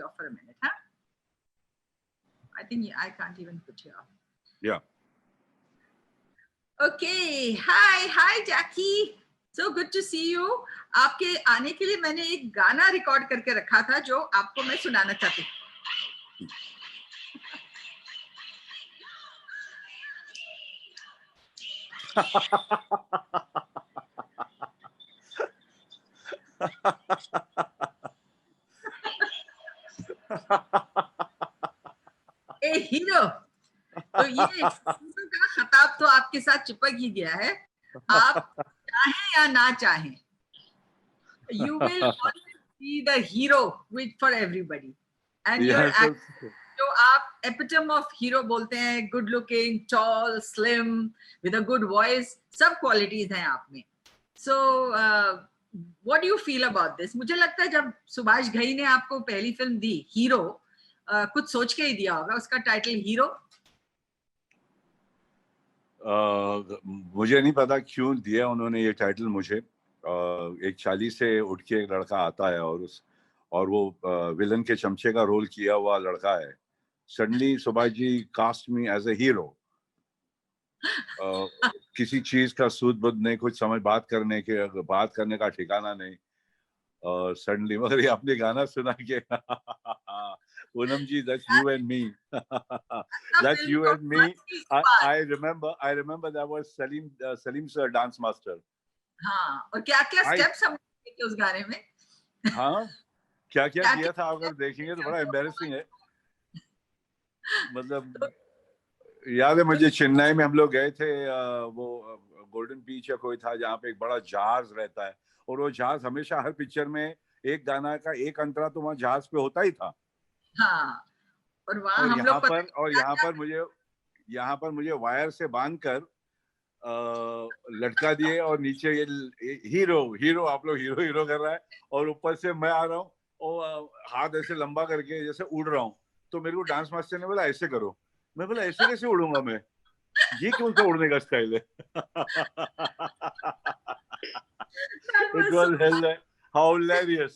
you off for a minute, huh? I think I can't even put you off. Yeah. Okay. Hi, Jackie. So good to see you. आपके आने के लिए मैंने एक गाना record करके रखा था जो आपको मैं सुनाना चाहती हूँ. ए हीरो, तो ये हीरो का खिताब तो आपके साथ चिपक ही गया है. आप चाहें या ना चाहें, you will always be the hero with for everybody. And Yeah, you're जो आप epitome of hero बोलते हैं, good looking, tall, slim, with a good voice, सब qualities हैं आप में. So what do you feel about this? मुझे लगता है जब सुभाष घई ने आपको पहली फिल्म दी हीरो, कुछ सोच के ही दिया होगा उसका टाइटल हीरो. मुझे नहीं पता क्यों दिया उन्होंने ये टाइटल मुझे. एक चाली से उठ के एक लड़का आता है और वो विलन के चमचे का रोल किया हुआ लड़का है. Suddenly Subhash ji cast me as a hero. किसी चीज का सूद बुद नहीं, कुछ समझ बात करने का ठिकाना नहीं. सडनली मगर ये आपने गाना सुना के पूनम जी, that's you and me. That's you and me. I remember that was Salim sir, dance master. हाँ, और क्या क्या स्टेप्स हम थे उस गाने में. हाँ, क्या क्या किया था अगर देखेंगे तो बड़ा एम्बैरेसिंग है. मतलब याद है मुझे, चेन्नई में हम लोग गए थे, वो गोल्डन बीच या कोई था जहाँ पे एक बड़ा जहाज रहता है और वो जहाज हमेशा हर पिक्चर में एक गाना का एक अंतरा तो वहाँ जहाज पे होता ही था. हाँ, और वहाँ हम लोग यहाँ पर मुझे वायर से बांधकर लटका दिए और नीचे ये हीरो आप लोग हीरो कर रहा है और ऊपर से मैं आ रहा हूँ और हाथ ऐसे लंबा करके जैसे उड़ रहा हूँ. तो मेरे को डांस मास्टर ने बोला ऐसे करो. मैं बोला ऐसे कैसे उड़ूंगा मैं, ये कौन सा उड़ने का स्टाइल है. It was hilarious.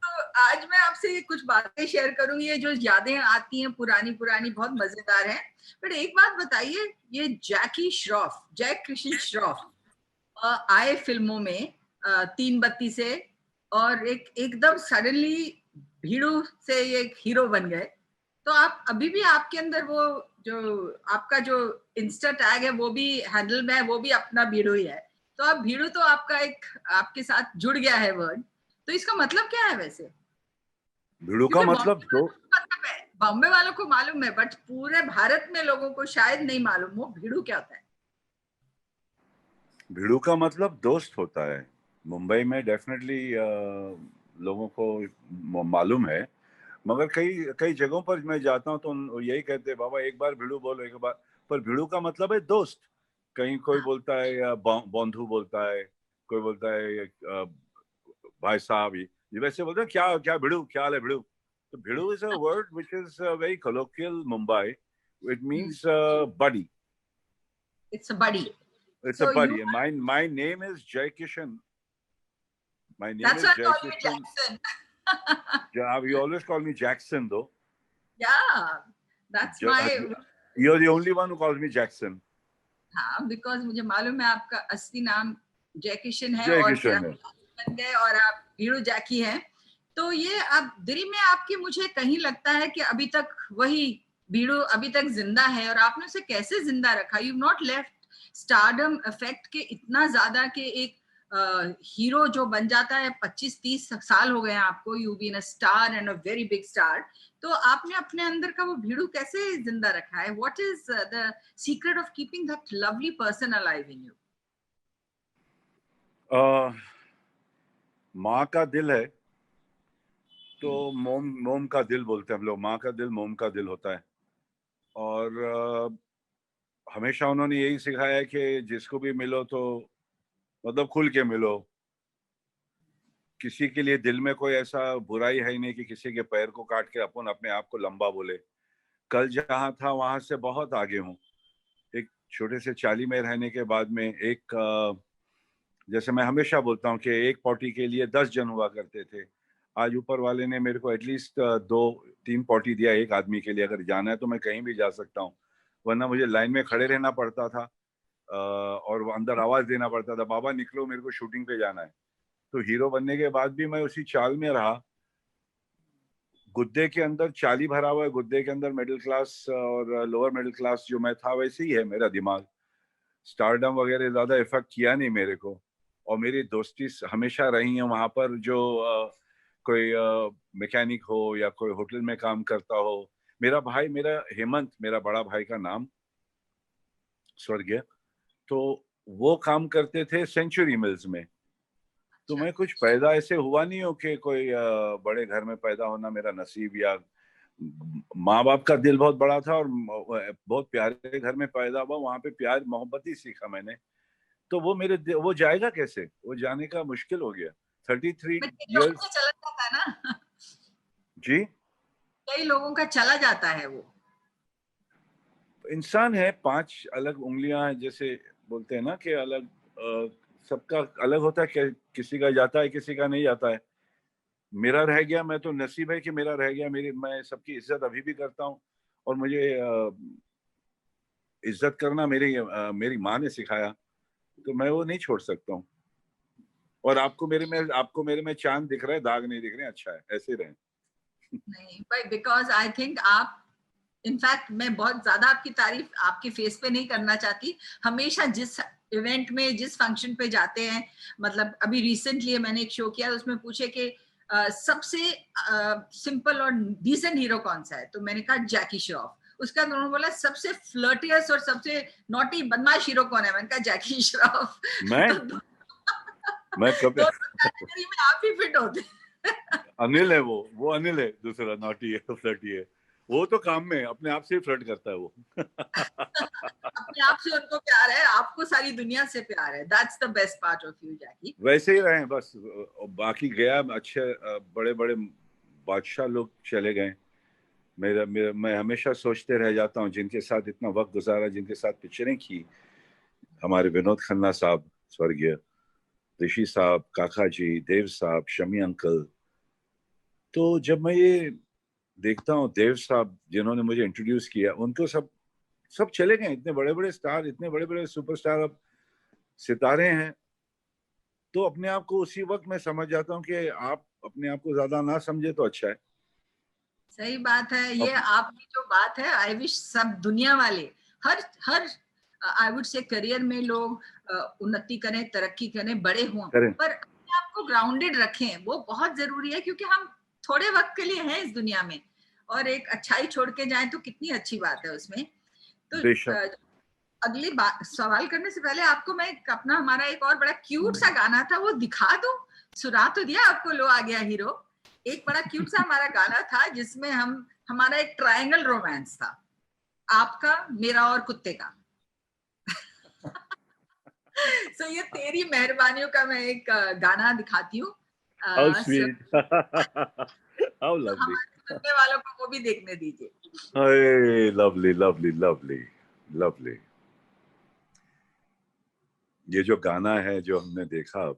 तो आज मैं आपसे कुछ बातें शेयर करूंगी, ये जो यादें आती हैं पुरानी बहुत मजेदार हैं. बट एक बात बताइए, ये जैक कृष्ण श्रॉफ आए फिल्मों में 3 बत्ती से और एकदम सडनली भीड़ू से एक हीरो बन गए. तो आप अभी भी आपके अंदर वो जो आपका जो इंस्टा टैग है वो भी हैंडल में है, वो भी अपना भीड़ू ही है. तो आप भीड़ू तो आपका एक आपके साथ जुड़ गया है वर्ड. तो इसका मतलब क्या है वैसे? भीड़ू का मतलब तो बॉम्बे वालों को मालूम है बट पूरे भारत में लोगों को शायद नहीं मालूम हो भीड़ू क्या होता है. भीड़ू का मतलब दोस्त होता है. मुंबई में डेफिनेटली लोगों को मालूम है, मगर कई जगहों पर मैं जाता हूँ तो यही कहते हैं बाबा एक बार भिड़ू बोलो, एक बार. पर भिड़ू का मतलब है दोस्त. कहीं कोई बोलता है या बंधु बोलता है, कोई बोलता है भाई साहब. ये वैसे बोलते हैं क्या भिड़ू, क्या हाल है भिड़ू. तो भिड़ू is a word which is very colloquial Mumbai. It means buddy. It's a buddy. It's a buddy. My name is Jai Kishan. My name is Jai Kishan. You always call me Jackson, though. Yeah, that's You're the only one who calls me Jackson. हाँ, because मुझे मालूम है आपका असली नाम जय किशन है और बन गए और आप भीड़ू जैकी हैं. तो ये अब दिल में आपके मुझे कहीं लगता है कि अभी तक वही भीड़ू अभी तक जिंदा है. और आपने उसे कैसे जिंदा रखा? You not left stardom effect के इतना ज्यादा कि एक हीरो जो बन जाता है 25-30 साल हो गए हैं आपको. You been a star and a very big star. तो आपने अपने अंदर का वो भीड़ू कैसे जिंदा रखा है? What is the secret of keeping that lovely person alive in you? माँ का दिल है तो मोम का दिल बोलते हैं हम लोग. माँ का दिल मोम का दिल होता है. और हमेशा उन्होंने यही सिखाया है कि जिसको भी मिलो तो मतलब खुल के मिलो. किसी के लिए दिल में कोई ऐसा बुराई है ही नहीं कि किसी के पैर को काट के अपन अपने आप को लंबा बोले. कल जहां था वहां से बहुत आगे हूँ. एक छोटे से चाली में रहने के बाद में एक जैसे मैं हमेशा बोलता हूँ कि एक पॉटी के लिए 10 जन हुआ करते थे, आज ऊपर वाले ने मेरे को एटलीस्ट 2-3 पॉटी दिया एक आदमी के लिए। अगर जाना है तो मैं कहीं भी जा सकता हूँ, वरना मुझे लाइन में खड़े रहना पड़ता था और वो अंदर आवाज देना पड़ता था, बाबा निकलो मेरे को शूटिंग पे जाना है। तो हीरो बनने के बाद भी मैं उसी चाल में रहा। गुद्दे के अंदर चाली भरा हुआ है, गुद्दे के अंदर मिडिल क्लास और लोअर मिडिल क्लास जो मैं था वैसे ही है मेरा दिमाग। स्टारडम वगैरह ज्यादा इफेक्ट किया नहीं मेरे को। और मेरी दोस्ती हमेशा रही है वहां पर, जो कोई मैकेनिक हो या कोई होटल में काम करता हो। मेरा भाई, मेरा हेमंत, मेरा बड़ा भाई का नाम, स्वर्गीय, तो वो काम करते थे सेंचुरी मिल्स में। तो अच्छा। मैं कुछ पैदा ऐसे हुआ नहीं हो कि कोई बड़े घर में पैदा होना मेरा नसीब, या माँ बाप का दिल बहुत बड़ा था और बहुत प्यारे घर में पैदा हुआ, वहां पे प्यार मोहब्बत ही सीखा मैंने। तो वो वो जाएगा कैसे, वो जाने का मुश्किल हो गया। 33 बट कई लोगों का इयर्स। चला जाता है ना। जी। कई लोगों का चला जाता है वो। इंसान है, 5 अलग उंगलियां हैं, जैसे बोलते हैं ना कि अलग, सबका अलग होता है, किसी का जाता है किसी का नहीं जाता है। मेरा रह गया, मैं तो नसीब है कि मेरा रह गया। मेरी, मैं सबकी इज्जत अभी भी करता हूँ। और मुझे इज्जत करना मेरी माँ ने सिखाया, तो मैं वो नहीं छोड़ सकता हूँ। और आपको मेरे में चांद दिख रहा है, दाग नहीं दिख रहे हैं, अच्छा है, ऐसे ही रहें। नहीं भाई, बिकॉज आई थिंक आप, इनफैक्ट मैं बहुत ज्यादा आपकी तारीफ आपके फेस पे नहीं करना चाहती। हमेशा जिस इवेंट में, जिस फंक्शन पे जाते हैं, मतलब अभी रिसेंटली मैंने एक शो किया, उसमें पूछे कि सबसे सिंपल और डिसेंट हीरो कौन सा है, तो मैंने कहा जैकी श्रॉफ। उसका उन्होंने बोला सबसे फ्लर्टियस और सबसे नॉटी बदमाश हीरो कौन है, मैंने कहा जैकी श्रॉफ। मैं तो मैं कभी दोनों कैटेगरी में आप ही फिट होते हैं। अनिल है, वो अनिल है, दूसरा नॉटी है, फ्लर्टी है। वो तो काम में अपने आप से ही फ्लर्ट करता है वो। अपने आप से उनको प्यार है, आपको सारी दुनिया से प्यार है। That's the best part of you Jackie. वैसे ही रहे बस। बाकी गया अच्छे, बड़े बड़े बादशाह लोग चले गए। मैं हमेशा सोचते रह जाता हूँ, जिनके साथ इतना वक्त गुजारा, जिनके साथ पिक्चरें की, हमारे विनोद खन्ना साहब स्वर्गीय, ऋषि साहब, काका जी, देव साहब, शमी अंकल। तो जब मैं ये देखता हूँ, देव साहब जिन्होंने मुझे इंट्रोड्यूस किया, उनको सब सब चले गए। इतने बड़े बड़े स्टार, इतने बड़े बड़े सुपरस्टार, अब सितारे हैं। तो अपने आप को उसी वक्त मैं समझ जाता हूँ कि आप अपने आप को ज्यादा ना समझे तो अच्छा है। सही बात है ये अब आपकी जो बात है। आई विश सब दुनिया वाले, हर हर आई वुड से करियर में लोग उन्नति करें, तरक्की करें, बड़े हों, करें। पर अपने आप को ग्राउंडेड रखें, वो बहुत जरूरी है। क्योंकि हम थोड़े वक्त के लिए हैं इस दुनिया में, और एक अच्छाई छोड़ के जाएं तो कितनी अच्छी बात है उसमें। तो बेशक। अगली बात सवाल करने से पहले आपको मैं अपना, हमारा एक और बड़ा क्यूट सा गाना था वो दिखा दूं। सुना तो दिया आपको, लो आ गया हीरो। एक बड़ा क्यूट सा हमारा गाना था जिसमें हमारा एक ट्रायंगल रोमांस था, आपका, मेरा और कुत्ते का। सो ये तेरी मेहरबानियों का मैं एक गाना दिखाती हूँ। How so, sweet. हाउ तो लवली। हमारे सुनने वालों को वो भी देखने दीजिए। हाय, लवली लवली लवली लवली। ये जो गाना है जो हमने देखा अब,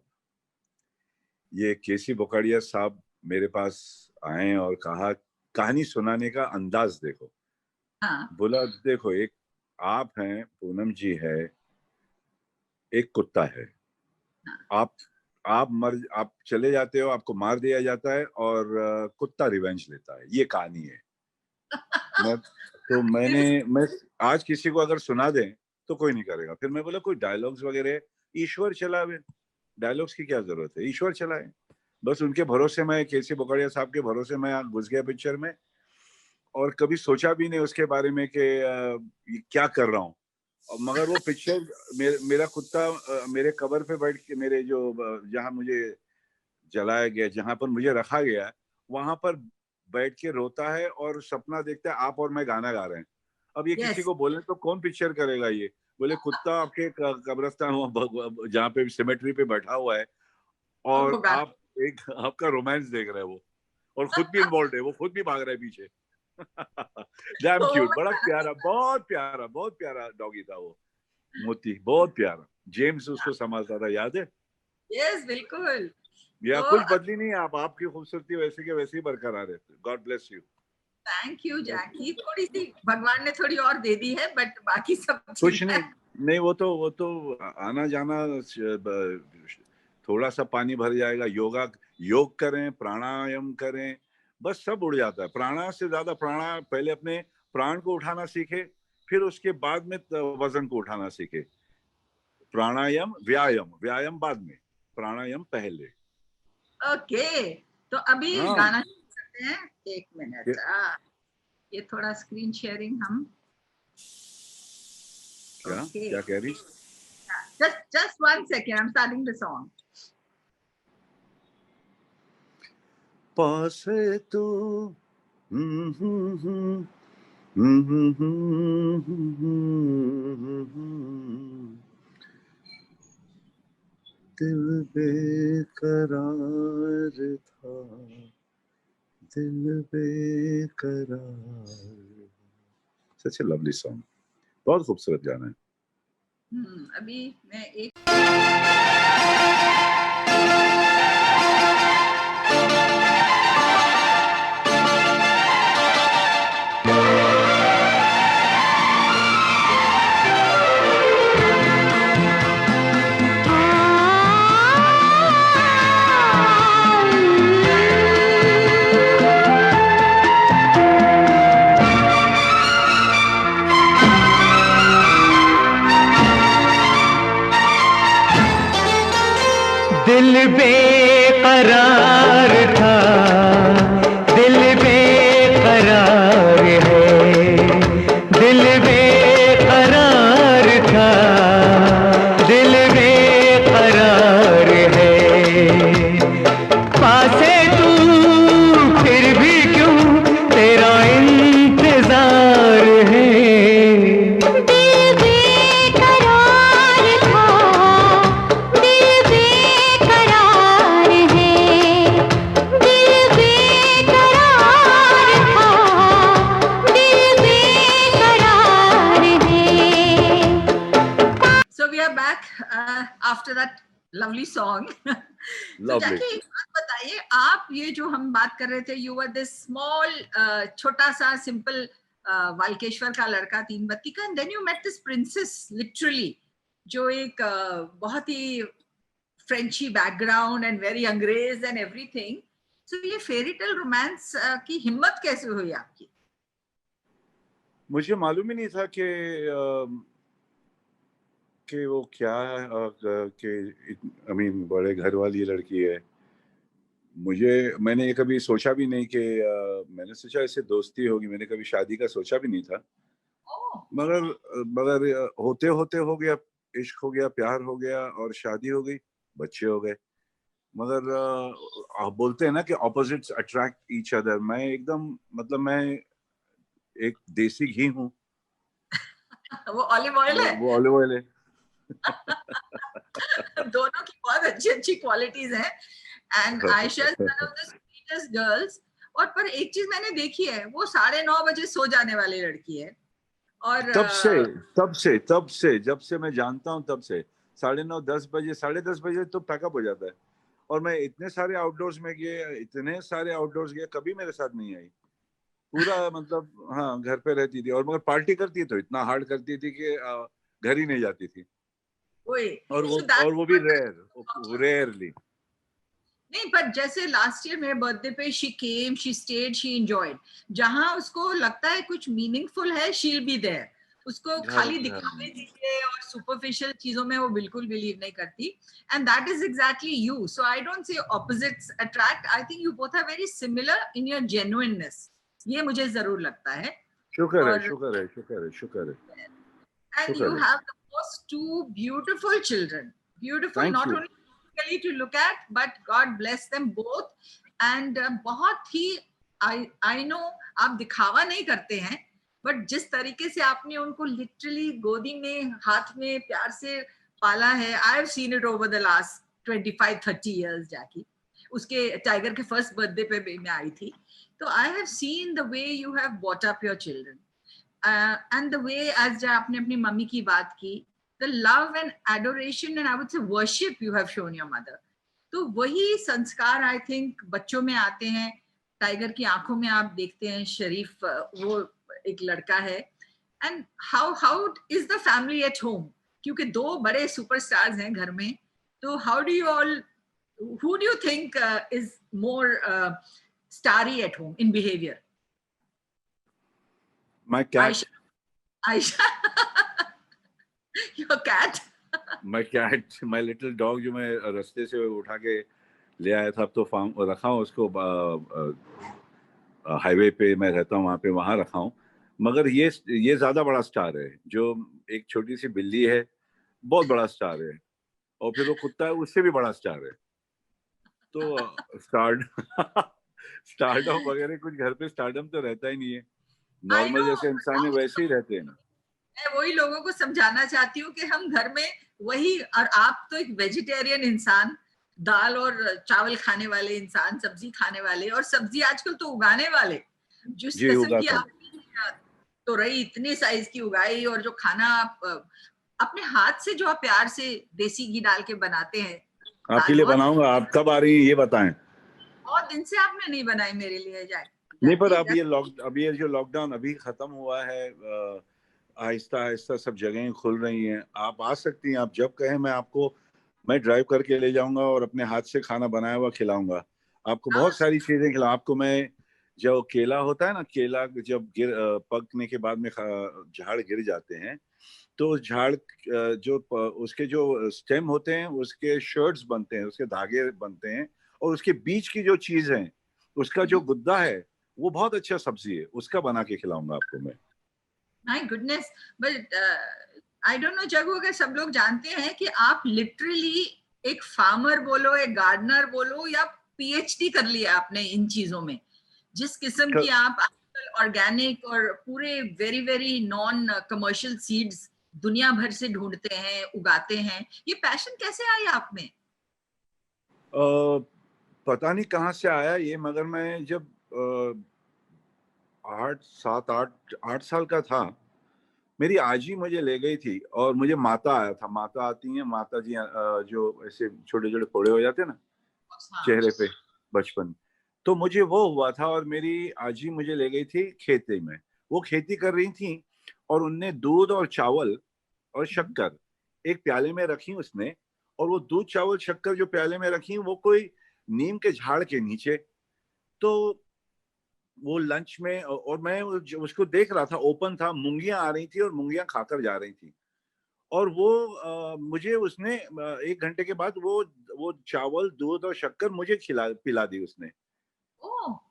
ये केसी बोकाडिया साहब मेरे पास आए और कहा, कहानी सुनाने का अंदाज देखो। हाँ बोला देखो, एक आप हैं, पूनम जी है, एक कुत्ता है। हाँ। आप चले जाते हो, आपको मार दिया जाता है और कुत्ता रिवेंज लेता है। ये कहानी है। मैं तो मैंने Seriously, मैं आज किसी को अगर सुना दें तो कोई नहीं करेगा। फिर मैं बोला कोई डायलॉग्स वगैरह, ईश्वर चलावे, डायलॉग्स की क्या जरूरत है, ईश्वर चलाए। बस उनके भरोसे में, केसी बोकाडिया साहब के भरोसे में घुस गया पिक्चर में। और कभी सोचा भी नहीं उसके बारे में कि ये क्या कर रहा हूँ। मगर वो पिक्चर, मेरा कुत्ता मेरे कबर पे बैठ के, मेरे जो जहाँ मुझे जलाया गया, जहां पर मुझे रखा गया है, वहां पर बैठ के रोता है और सपना देखता है आप और मैं गाना गा रहे हैं। अब ये किसी yes, को बोले तो कौन पिक्चर करेगा ये। बोले कुत्ता आपके कब्रिस्तान जहाँ पे सिमेट्री पे बैठा हुआ है, और और वो गाना। आप एक आपका रोमांस देख रहे हैं वो, और खुद भी इन्वॉल्व है, वो खुद भी भाग रहा है पीछे। डैम तो क्यूट, मैं बड़ा गाना प्यारा, देखना। बहुत प्यारा डॉगी था वो, मोती, बहुत प्यारा। जेम्स उसको संभालता था, याद है। यस बिल्कुल। या तो कुछ बदली नहीं, आप आपकी खूबसूरती वैसे के वैसे ही बरकरार है। God bless you. Thank you Jackie, थोड़ी सी भगवान ने थोड़ी और दे दी है, बट बाकी सब कुछ ठीक नहीं, है। नहीं वो तो आना जाना, थोड़ा सा पानी भर जाएगा। योग करें, प्राणायाम करें, बस सब उड़ जाता है। प्राणा से ज्यादा पहले अपने प्राण को उठाना सीखे, फिर उसके बाद में वजन को उठाना सीखे। प्राणायाम, व्यायाम बाद में, प्राणायाम पहले। ओके, तो अभी हाँ, गाना शुरू करते हैं। एक मिनट, ये थोड़ा स्क्रीन शेयरिंग हम, क्या ओके, क्या कह रही? just 1 second, I'm starting the song. पास है तू, दिल बेकरार था, दिल बेकरार। सच ए लवली सॉन्ग, बहुत खूबसूरत गाना है। अभी मैं एक दिल बेकरार था, दिल बेकरार है, दिल बेकरार था, दिल बेकरार है। पास है तू फिर भी क्यों तेरा इंतजार है। So we are back after that lovely song. So lovely. Jackie, एक बात बताइए, आप ये जो हम बात कर रहे थे, यू वर दिस स्मॉल छोटा सा सिंपल वाल्केश्वर का लड़का, तीन बत्ती का, and then you met this princess literally, जो एक बहुत ही फ्रेंची बैकग्राउंड एंड वेरी अंग्रेज एंड एवरीथिंग। सो ये फेरी टेल रोमांस की हिम्मत कैसे हुई आपकी? मुझे मालूम ही नहीं था कि वो क्या कि आई मीन बड़े घर वाली लड़की है। मैंने ये कभी सोचा भी नहीं कि मैंने सोचा ऐसे दोस्ती होगी, मैंने कभी शादी का सोचा भी नहीं था। मगर मगर होते होते हो गया, इश्क हो गया, प्यार हो गया और शादी हो गई, बच्चे हो गए। मगर आप बोलते हैं ना कि ऑपोजिट्स अट्रैक्ट ईच अदर। मैं एकदम मतलब मैं एक देसी घी हूँ, वो ऑलिव ऑयल है। वो ऑलिव ऑयल है। दोनों की बहुत अच्छी अच्छी क्वालिटीज हैं, and Ayesha is one of the sweetest girls. और पर एक चीज मैंने देखी है, वो 9:30 बजे सो जाने वाली लड़की है। और तब से जब से मैं जानता हूँ, तब से 9:30 10 बजे, 10:30 बजे तो पैकअप हो जाता है। और मैं इतने सारे आउटडोर्स गए, कभी मेरे साथ नहीं आई। पूरा मतलब हाँ, घर पे रहती थी, और मगर पार्टी करती तो इतना हार्ड करती थी कि घर ही नहीं जाती थी। वही, और so that वो भी रेयरली। नहीं, पर जैसे लास्ट ईयर मेरे बर्थडे पे she came, she stayed, she enjoyed. जहां उसको लगता है कुछ मीनिंगफुल है, शी विल बी देयर। उसको घर खाली घर दिखावे दीजिए और सुपरफिशियल चीजों में वो बिल्कुल बिलीव नहीं करती, and that is exactly you. So I don't say opposites attract, I think you both are very similar in your genuineness, ये मुझे जरूर लगता है। शुक्र है, और शुक्र है, शुक्र है, शुक्र है, and you शुक्र है। have the most two beautiful children, beautiful thank not you. only physically to look at, but God bless them both. And बहुत ही I know आप दिखावा नहीं करते हैं, बट जिस तरीके से आपने उनको लिटरली गोदी में हाथ में प्यार से पाला है, आई have seen it over the last 25-30 years जैकी। उसके टाइगर के फर्स्ट बर्थडे पे भी मैं आई थी, तो I have seen the way you have bought up your children, and the way as आपने अपनी मम्मी की बात की, the love and adoration and I would say worship you have shown your mother. तो वही संस्कार आई थिंक बच्चों में आते हैं. टाइगर की आंखों में आप देखते हैं शरीफ वो एक लड़का है. And how is the family at home, क्योंकि दो बड़े सुपरस्टार्स हैं घर में. तो how do you all, who do you think is more starry at home in behavior? My cat. Aisha. Your cat. My cat, my little dog जो मैं रास्ते से उठा के ले आया था, अब तो फार्म रखा हूँ उसको, हाईवे पे मैं रहता हूँ वहाँ पे, वहाँ रखा हूँ. मगर ये ज्यादा बड़ा स्टार है. जो एक छोटी सी बिल्ली है बहुत बड़ा स्टार है, और फिर वो कुत्ता है उससे भी बड़ा स्टार है. तो स्टारडम वगैरह कुछ घर पे स्टारडम तो रहता ही नहीं है. नॉर्मल जैसे इंसान है वैसे ही रहते हैं ना. मैं वही लोगों को समझाना चाहती हूँ कि हम घर में वही, और आप तो एक वेजिटेरियन इंसान, दाल और चावल खाने वाले इंसान, सब्जी खाने वाले, और सब्जी आजकल तो उगाने वाले, जिस किस्म की आपने तो रही इतनी साइज की उगाई, और जो खाना आप अपने हाथ से जो आप प्यार से देसी घी डाल के बनाते हैं. आपके लिए बनाऊंगा. आप कब आ रही हैं ये बताएं. बहुत दिन से आपने नहीं बनाई मेरे लिए. जाए नहीं, पर अब ये जो लॉकडाउन अभी खत्म हुआ है, आहिस्ता आहिस्ता सब जगहें खुल रही हैं. आप आ सकती हैं, आप जब कहें मैं ड्राइव करके ले जाऊंगा और अपने हाथ से खाना बनाया हुआ खिलाऊंगा आपको. बहुत सारी चीजें खिलाऊं आपको मैं. जो केला होता है ना, केला जब पकने के बाद में झाड़ गिर जाते हैं, तो झाड़ जो उसके जो स्टेम होते हैं उसके शर्ट्स बनते हैं, उसके धागे बनते हैं, और उसके बीच की जो चीज है उसका जो गुद्दा है वो बहुत अच्छा सब्जी है, उसका बना के खिलाऊंगा आपको मैं. My goodness. But I don't know जगू, अगर सब लोग जानते हैं कि आप लिटरली एक फार्मर बोलो, एक गार्डनर बोलो, या पीएचडी कर लिया आपने इन चीजों में. जिस किस्म की आप ऑर्गेनिक और पूरे very very non commercial seeds दुनिया भर से ढूंढते हैं, उगाते हैं, ये पैशन कैसे आया आप में? पता नहीं कहाँ से आया ये, मगर मैं जब 8 साल का था, मेरी आजी मुझे ले गई थी, और मुझे माता आया था. माता आती हैं, माता जी जो ऐसे छोटे छोटे फोड़े हो जाते हैं ना चेहरे पे बचपन, तो मुझे वो हुआ था. और मेरी आजी मुझे ले गई थी खेती में. वो खेती कर रही थी, और उनने दूध और चावल और शक्कर एक प्याले में रखी उसने. और वो दूध चावल शक्कर जो प्याले में रखी वो कोई नीम के झाड़ के नीचे. तो वो लंच में, और मैं उसको देख रहा था, ओपन था, मूंगियां आ रही थी और मूंगियां खाकर जा रही थी. और वो मुझे उसने 1 घंटे के बाद वो चावल, दूध और शक्कर मुझे पिला दी उसने.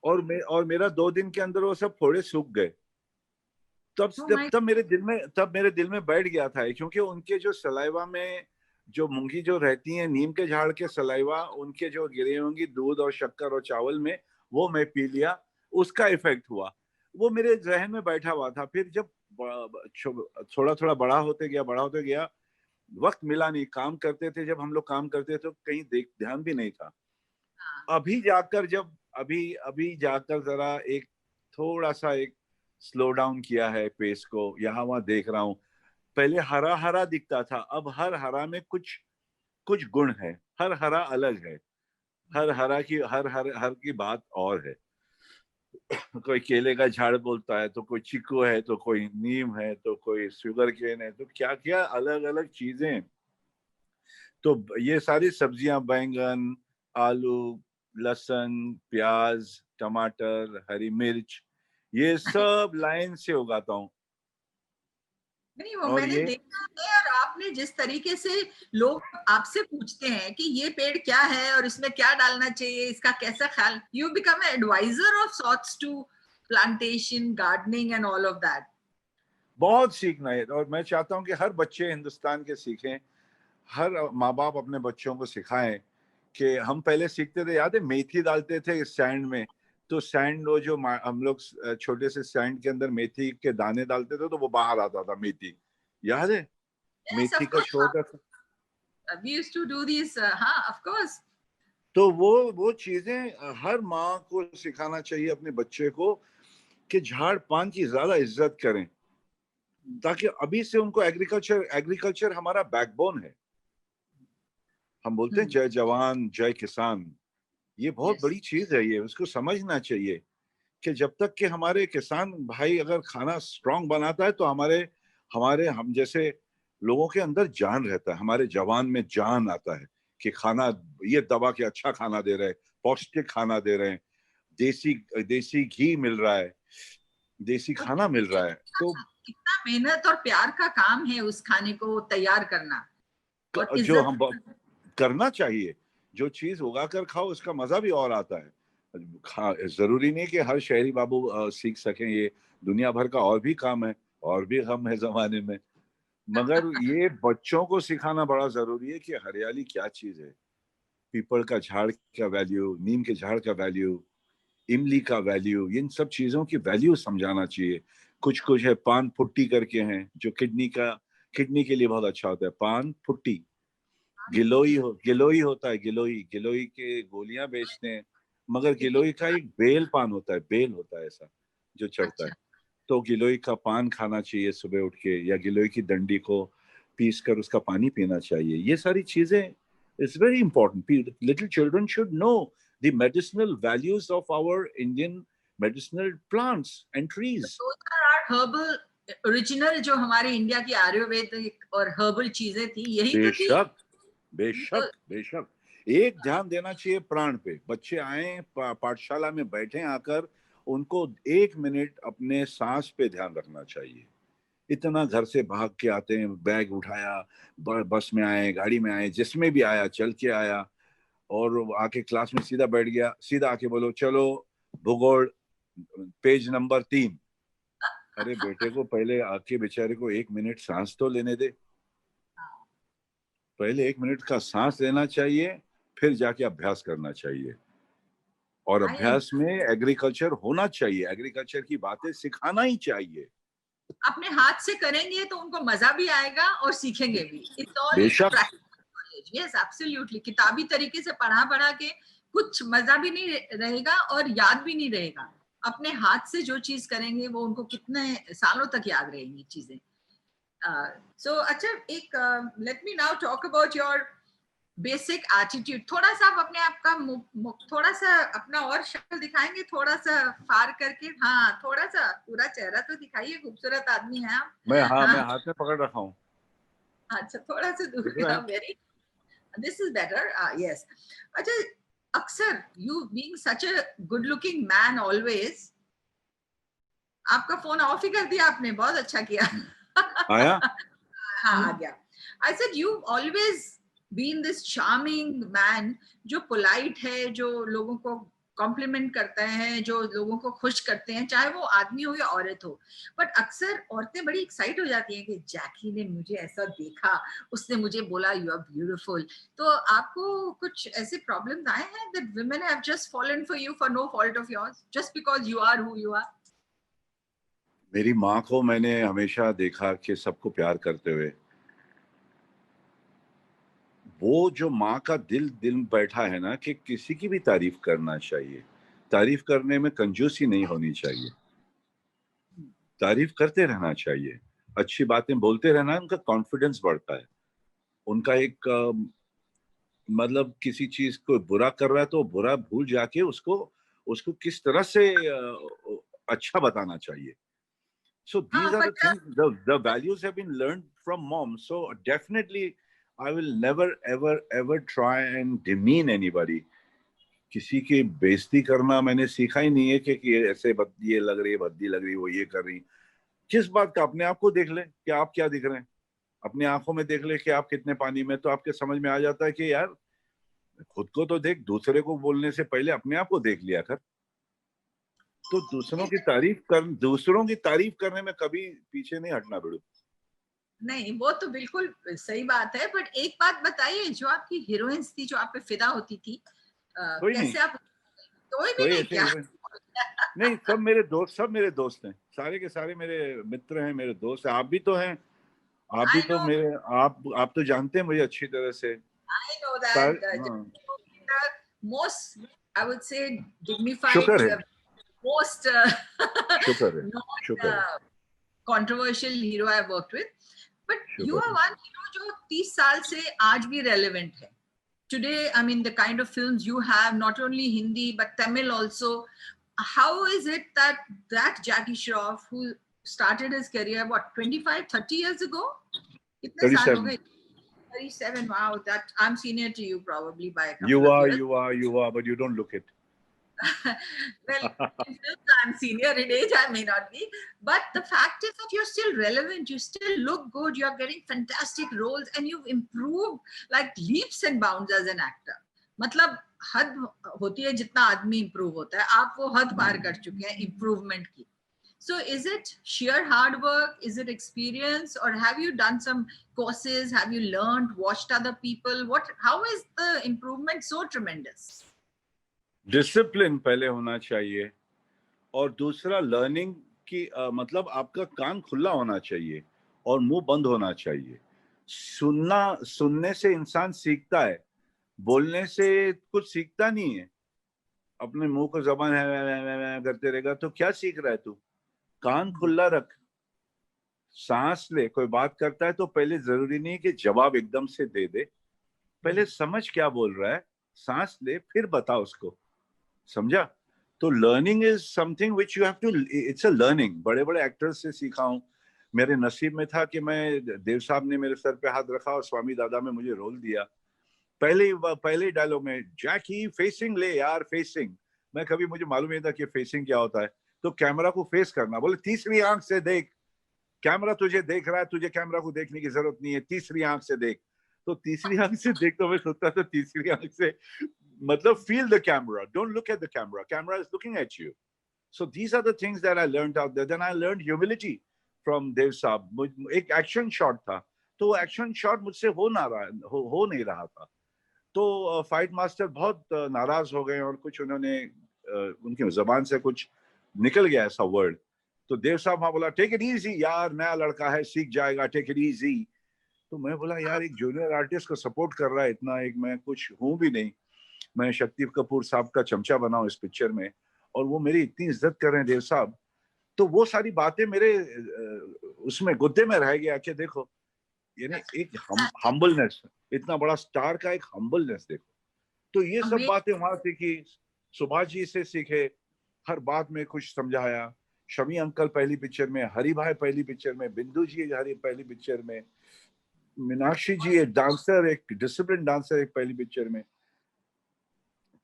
और मेरा 2 दिन के अंदर वो सब फोड़े सूख गए. तब मेरे दिल में बैठ गया था, क्योंकि उनके जो सलाइवा में जो मूंगी जो रहती है, नीम के झाड़ के सलाइवा, उनके जो गिरे होंगी दूध और शक्कर और चावल में, वो मैं पी लिया. उसका इफेक्ट हुआ, वो मेरे जहन में बैठा हुआ था. फिर जब थोड़ा थोड़ा बड़ा होते गया, वक्त मिला नहीं. काम करते थे, जब हम लोग काम करते थे तो कहीं ध्यान भी नहीं था. अभी जाकर जरा एक थोड़ा सा एक स्लो डाउन किया है पेस को, यहाँ वहां देख रहा हूँ. पहले हरा हरा दिखता था, अब हर हरा में कुछ गुण है. हर हरा अलग है. हर की बात और है. कोई केले का झाड़ बोलता है, तो कोई चीकू है, तो कोई नीम है, तो कोई शुगर केन है, तो क्या क्या अलग अलग चीजें. तो ये सारी सब्जियां, बैंगन, आलू, लहसुन, प्याज, टमाटर, हरी मिर्च, ये सब लाइन से उगाता हूँ. नहीं, वो मैंने देखा है. और आपने जिस तरीके से लोग आपसे पूछते हैं कि ये पेड़ क्या है और इसमें क्या डालना चाहिए, इसका कैसा ख्याल, you become advisor of sorts to plantation, gardening and all of that. बहुत सीखना है, और मैं चाहता हूँ कि हर बच्चे हिंदुस्तान के सीखें. हर माँ बाप अपने बच्चों को सिखाएं कि हम पहले सीखते थे, याद है, मेथी डालते थे सैंड में. तो सैंड, वो जो हम लोग छोटे से सैंड के अंदर मेथी के दाने डालते थे, तो वो बाहर आता था मेथी. याद है? मेथी का छोटा सा. We used to do these, हाँ, of course. तो वो चीजें हर माँ को सिखाना चाहिए अपने बच्चे को, कि झाड़ पान की ज्यादा इज्जत करें. ताकि अभी से उनको एग्रीकल्चर हमारा बैकबोन है। हम बोलते हैं जय जवान जय किसान, ये बहुत बड़ी चीज है, ये उसको समझना चाहिए कि जब तक कि हमारे किसान भाई अगर खाना स्ट्रांग बनाता है तो हमारे हमारे हम जैसे लोगों के अंदर जान रहता है, हमारे जवान में जान आता है कि खाना, ये दबा के अच्छा खाना दे रहे हैं, पौष्टिक खाना दे रहे हैं, देसी देसी घी मिल रहा है, देसी और खाना मिल रहा है। तो कितना मेहनत और प्यार का काम है उस खाने को तैयार करना, और जो इज्जत। हम करना चाहिए, जो चीज उगा कर खाओ उसका मजा भी और आता है। जरूरी नहीं कि हर शहरी बाबू सीख सकें, ये दुनिया भर का और भी काम है, और भी गम है जमाने में, मगर ये बच्चों को सिखाना बड़ा जरूरी है कि हरियाली क्या चीज है, पीपल का झाड़ का वैल्यू, नीम के झाड़ का वैल्यू, इमली का वैल्यू, इन सब चीजों की वैल्यू समझाना चाहिए। कुछ कुछ है पान फुट्टी करके हैं जो किडनी के लिए बहुत अच्छा होता है, पान फुट्टी। गिलोई होता है, गिलोई के गोलियां बेचते हैं, मगर गिलोई का एक बेल पान होता है, बेल होता है ऐसा जो चढ़ता है, अच्छा, तो गिलोई का पान खाना चाहिए सुबह उठ के, या गिलोई की डंडी को पीस कर उसका पानी पीना चाहिए। ये सारी चीजें it's very important. Little children should know the medicinal values of our Indian medicinal plants and trees. Herbal original जो हमारे इंडिया की आयुर्वेदिक और हर्बल चीजें थी, यही तो थी। बेशक तो बेशक बेशक। एक ध्यान देना चाहिए प्राण पे, बच्चे आए पाठशाला में बैठे आकर, उनको 1 मिनट अपने सांस पे ध्यान रखना चाहिए। इतना घर से भाग के आते हैं, बैग उठाया, बस में आए, गाड़ी में आए, जिसमें भी आया, चल के आया, और आके क्लास में सीधा बैठ गया, सीधा आके बोलो चलो भूगोल पेज नंबर 3। अरे बेटे को पहले आके बेचारे को 1 मिनट सांस तो लेने दे, पहले 1 मिनट का सांस लेना चाहिए, फिर जाके अभ्यास करना चाहिए। और आई अभ्यास में एग्रीकल्चर होना चाहिए, एग्रीकल्चर की बातें सिखाना ही चाहिए। अपने हाथ से करेंगे तो उनको मजा भी आएगा और सीखेंगे भी। इट्स ऑल बेशक प्रैक्टिकल नॉलेज। Yes, absolutely. किताबी तरीके से पढ़ा पढ़ा के कुछ मजा भी नहीं रहेगा और याद भी नहीं रहेगा। अपने हाथ से जो चीज करेंगे वो उनको कितने सालों तक याद रहेंगी चीजें। सो अच्छा, एक let me now talk about your basic attitude. थोड़ा सा आप अपने आप का थोड़ा सा अपना और शक्ल दिखाएंगे, थोड़ा सा फार करके। हाँ, थोड़ा सा पूरा चेहरा तो दिखाइए, खूबसूरत आदमी है आप। मैं हाँ, हाथ में पकड़ रखा हूँ, अच्छा, थोड़ा सा दूर दिख रहा का। है। Very, this is better. Yes. अच्छा, अक्सर you being such a good looking man always, आपका फोन ऑफ ही कर दिया आपने, बहुत अच्छा किया। आया। हाँ, आ गया। I said you've always been this charming man, जो पोलाइट है, जो लोगों को कॉम्प्लीमेंट करते हैं, जो लोगों को खुश करते हैं, चाहे वो आदमी हो या औरत हो। बट अक्सर औरतें बड़ी एक्साइट हो जाती हैं कि जैकी ने मुझे ऐसा देखा, उसने मुझे बोला यू आर ब्यूटीफुल। तो आपको कुछ ऐसे प्रॉब्लम्स आए हैं that women have just fallen for you for no fault of yours, just because you are who you are? मेरी माँ को मैंने हमेशा देखा कि सबको प्यार करते हुए, वो जो माँ का दिल बैठा है ना कि किसी की भी तारीफ करना चाहिए, तारीफ करने में कंजूसी नहीं होनी चाहिए, तारीफ करते रहना चाहिए, अच्छी बातें बोलते रहना, उनका कॉन्फिडेंस बढ़ता है। उनका एक मतलब किसी चीज को बुरा कर रहा है तो बुरा भूल जाके उसको उसको किस तरह से अच्छा बताना चाहिए। So हाँ, these are the but things, the values have been learned from mom. So definitely, I will never, ever, ever try and demean anybody. किसी की बेइज्जती करना मैंने सीखा ही नहीं है कि ये ऐसे ये लग रही है, भद्दी लग रही है, वो ये कर रही। किस बात का? अपने आप को देख ले कि आप क्या दिख रहे हैं, अपनी आंखों में देख ले कि आप कितने पानी में, तो आपके समझ में आ जाता है कि यार खुद को तो देख, दूसरे को बोलने से पहले अपने आप को देख लिया कर। तो दूसरों की तारीफ करने में कभी पीछे नहीं हटना बेड़ू। नहीं, वो तो बिल्कुल सही बात है। बट एक बात बताइए, जो आपकी हीरोइंस थी, जो आप पे फिदा होती थी, कोई नहीं, कैसे आप? कोई भी कोई नहीं ऐसे क्या? नहीं, सब मेरे दोस्त हैं, सारे के सारे मेरे मित्र हैं, मेरे दोस्त हैं। आप भी तो हैं, आप भी आई तो नो, मेरे, आप तो जानते हैं मुझे अच्छी तरह से। आई नो सारे, दैट हाँ, most, I would say dignified, शुक्र है, मोस्ट शुक्र है, नॉट शुक्र है। controversial hero I've worked with. But you शुक्र are one hero जो 30 साल से आज भी relevant है. Today, I mean, the kind of films you have, not only Hindi but Tamil also. How is it that Jackie Shroff, who started his career, what, 25, 30 years ago? कितने साल हो 37 गए? 37. Wow, that I'm senior to you probably by a couple you of are years. but you don't look it. Well, in films I'm senior in age, I may not be, but the fact is that you're still relevant. You still look good. You're getting fantastic roles, and you've improved like leaps and bounds as an actor. मतलब हद होती है जितना आदमी improve होता है, आप वो हद पार कर चुके हैं improvement की. So is it sheer hard work? Is it experience? Or have you done some courses? Have you learned, watched other people? How is the improvement so tremendous? Discipline पहले होना चाहिए, और दूसरा लर्निंग की मतलब आपका कान खुला होना चाहिए और मुंह बंद होना चाहिए. सुनने से इंसान सीखता है, बोलने से कुछ सीखता नहीं है. अपने मुंह को जबान है करते रहेगा तो क्या सीख रहा है तू? कान खुला रख, सांस ले. कोई बात करता है तो पहले जरूरी नहीं कि जवाब एकदम से दे दे, पहले समझ क्या बोल रहा है, सांस ले, फिर बता उसको. समझा? तो learning is something which you have to, it's a learning. बड़े बड़े एक्टर्स से सीखा हूं. मेरे नसीब में था कि मैं, देव साहब ने मेरे सर पे हाथ रखा और स्वामी दादा में मुझे रोल दिया. पहले डायलॉग में, जैकी फेसिंग ले यार, फेसिंग. मैं कभी, मुझे मालूम नहीं था कि फेसिंग क्या होता है. तो कैमरा को फेस करना, बोले तीसरी आंख से देख, कैमरा तुझे देख रहा है, तुझे कैमरा को देखने की जरूरत नहीं है, तीसरी आंख से देख. तो तीसरी आंख से देख, तो मैं सोचता था तीसरी आंख से मतलब feel the camera, don't look at the camera is looking at you. So these are the things that I learned out there. Then I learned humility from Dev Saab. एक एक्शन शॉट था, तो action shot मुझसे हो नहीं रहा था. तो fight master बहुत नाराज हो गए और कुछ उन्होंने उनकी जबान से कुछ निकल गया ऐसा वर्ड. तो देव साहब वहां बोला, टेक इट इजी यार, नया लड़का है, सीख जाएगा, टेक इट इजी. तो मैं बोला, यार एक जूनियर आर्टिस्ट को सपोर्ट कर रहा है इतना, एक मैं कुछ हूं भी नहीं, मैं शक्ति कपूर साहब का चमचा बना हूं इस पिक्चर में, और वो मेरी इतनी इज्जत कर रहे हैं देव साहब. तो वो सारी बातें मेरे उसमें गुद्दे में रह गया कि देखो, यानी एक हम्बलनेस, इतना बड़ा स्टार का एक हम्बलनेस देखो. तो ये सब बातें वहां सीखी, सुभाष जी से सीखे, हर बात में कुछ समझाया. शमी अंकल पहली पिक्चर में, हरि भाई पहली पिक्चर में, बिंदु जी हरी पहली पिक्चर में, मीनाक्षी जी एक डांसर, एक डिसिप्लिन डांसर एक पहली पिक्चर में.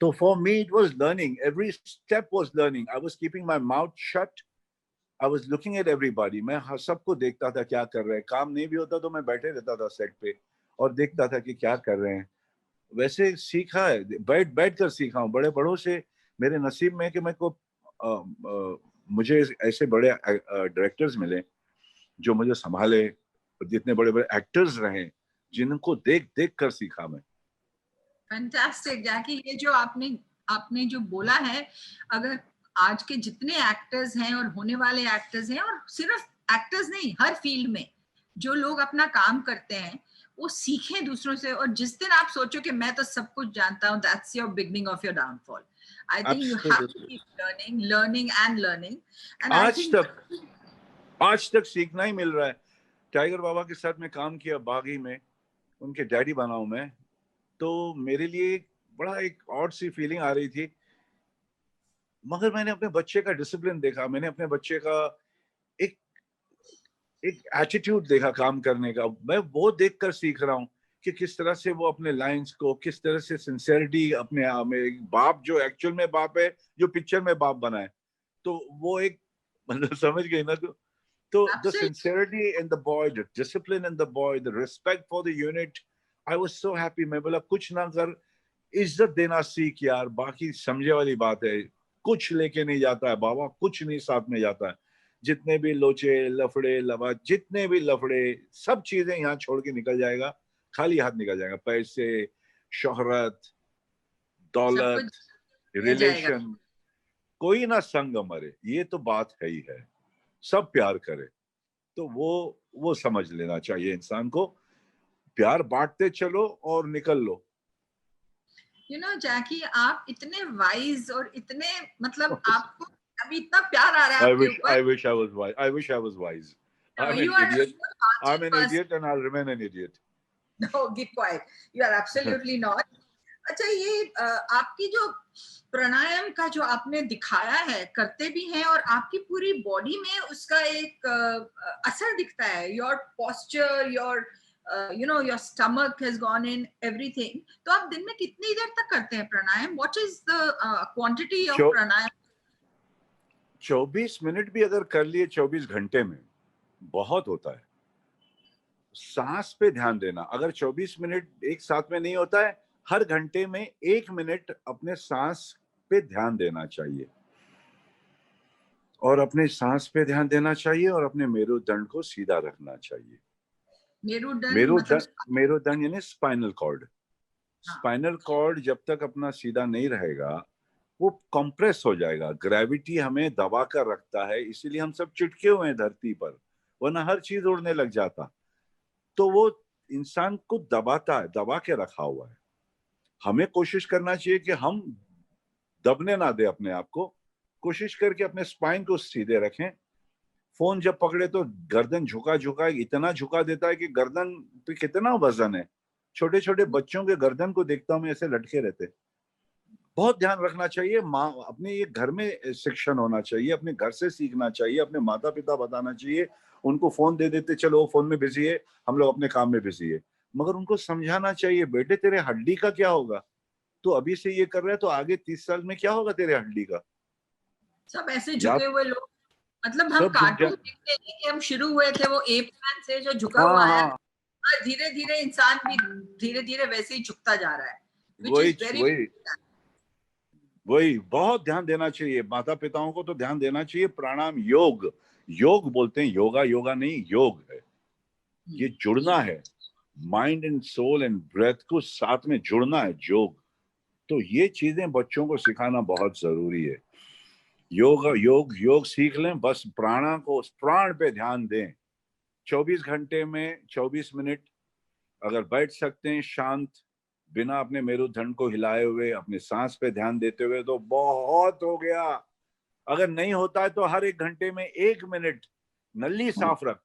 So for me, it was learning. Every step was learning. I was keeping my mouth shut. I was looking at everybody. मैं सबको देखता था क्या कर रहे हैं. काम नहीं भी होता तो मैं बैठे रहता था सेट पे और देखता था कि क्या कर रहे हैं. वैसे सीखा है, बैठ कर सीखा हूँ. बड़े बड़ों से मेरे नसीब में कि मैं को मुझे ऐसे बड़े डायरेक्टर्स मिले जो मुझे संभाले, जितने बड़े बड़े एक्टर्स रहे जिनको देख कर सीखा मैं. फैंटास्टिक जैकी, ये जो आपने जो बोला है, अगर आज के जितने एक्टर्स हैं और होने वाले एक्टर्स हैं, और सिर्फ एक्टर्स नहीं, हर फील्ड में जो लोग अपना काम करते हैं वो सीखें दूसरों से. और जिस दिन आप सोचो कि मैं तो सब कुछ जानता हूँ, that's your beginning of your downfall. I think you have to keep learning. आज तक सीखना ही मिल रहा है. टाइगर बाबा के साथ में काम किया बागी में, उनके डैडी बना हूं मैं. तो मेरे लिए बड़ा एक ऑड सी फीलिंग आ रही थी, मगर मैंने अपने बच्चे का डिसिप्लिन देखा, मैंने अपने बच्चे का एक एटीट्यूड देखा काम करने का. मैं वो देखकर सीख रहा हूँ कि किस तरह से वो अपने लाइंस को, किस तरह से सिंसियरिटी अपने आप में, बाप जो एक्चुअल में बाप है, जो पिक्चर में बाप बना है, तो वो एक मतलब समझ गई ना. तो the sincerity in the boy, the discipline in the boy, the respect for the unit, I was so happy. मैं बोला कुछ ना कर, इज्जत देना सीख यार, बाकी समझे वाली बात है. कुछ लेके नहीं जाता है बाबा, कुछ नहीं साथ में जाता है. जितने भी लोचे लफड़े लवा, जितने भी लफड़े, सब चीजें यहाँ छोड़ के निकल जाएगा, खाली हाथ निकल जाएगा. पैसे, शोहरत, दौलत, रिलेशन, कोई ना संग मरे, ये तो बात है ही है. सब प्यार करे, तो वो समझ लेना चाहिए इंसान को. प्यार बांटते चलो और निकल लो. यू नो जैकी, आप इतने वाइज और इतने, मतलब आपको अभी इतना प्यार आ रहा है आपके ऊपर. I wish I was wise. No, I'm you an are a idiot. good-hearted I'm an person. idiot and I'll remain an idiot. No, keep quiet. You are absolutely not. अच्छा, ये आपकी जो प्राणायाम का जो आपने दिखाया है, करते भी हैं और आपकी पूरी बॉडी में उसका एक असर दिखता है. Your posture, your your stomach has gone in, everything. तो आप दिन में कितनी देर तक करते हैं pranayama? What is the quantity of pranayama? 24 minute भी अगर कर लिए 24 घंटे में बहुत होता है. सांस पे ध्यान देना. अगर 24 मिनट एक साथ में नहीं होता है, हर घंटे में 1 मिनट अपने सांस पे ध्यान देना चाहिए और अपने सांस पे ध्यान देना चाहिए और अपने मेरुदंड को सीधा रखना चाहिए. मेरुदंड यानी स्पाइनल कॉर्ड. स्पाइनल कॉर्ड जब तक अपना सीधा नहीं रहेगा वो कंप्रेस हो जाएगा. ग्रेविटी हमें दबा कर रखता है, इसीलिए हम सब चिटके हुए हैं धरती पर, वरना हर चीज उड़ने लग जाता. तो वो इंसान को दबाता है, दबा के रखा हुआ है. हमें कोशिश करना चाहिए कि हम दबने ना दे अपने आप को. कोशिश करके अपने स्पाइन को सीधे रखें. फोन जब पकड़े तो गर्दन झुका इतना झुका देता है कि गर्दन पे कितना वजन है. छोटे छोटे बच्चों के गर्दन को देखता हूं मैं, ऐसे लटके रहते. बहुत ध्यान रखना चाहिए. माँ अपने ये घर में शिक्षण होना चाहिए, अपने घर से सीखना चाहिए, अपने माता पिता बताना चाहिए. उनको फोन दे देते, चलो वो फोन में बिजी है, हम लोग अपने काम में बिजी है. मगर उनको समझाना चाहिए, बेटे तेरे हड्डी का क्या होगा, तो अभी से ये कर रहा है तो आगे 30 साल में क्या होगा तेरे हड्डी का. सब ऐसे झुके हुए लोग, मतलब हम सब कार्टून देखते हैं कि हम शुरू हुए थे वो एप मैन से जो झुका हुआ है, और धीरे धीरे इंसान भी धीरे धीरे वैसे ही झुकता जा रहा है. वही बहुत ध्यान देना चाहिए. माता पिताओं को तो ध्यान देना चाहिए. प्राणायाम योग बोलते हैं, योगा नहीं, योग है. ये जुड़ना है, mind and soul and breath को साथ में जुड़ना है योग. तो ये चीजें बच्चों को सिखाना बहुत जरूरी है. योग सीख लें, बस प्राण पे ध्यान दें. 24 घंटे में 24 मिनट अगर बैठ सकते हैं शांत, बिना अपने मेरुदंड को हिलाए हुए, अपने सांस पे ध्यान देते हुए, तो बहुत हो गया. अगर नहीं होता है तो हर 1 घंटे में 1 मिनट नली साफ रख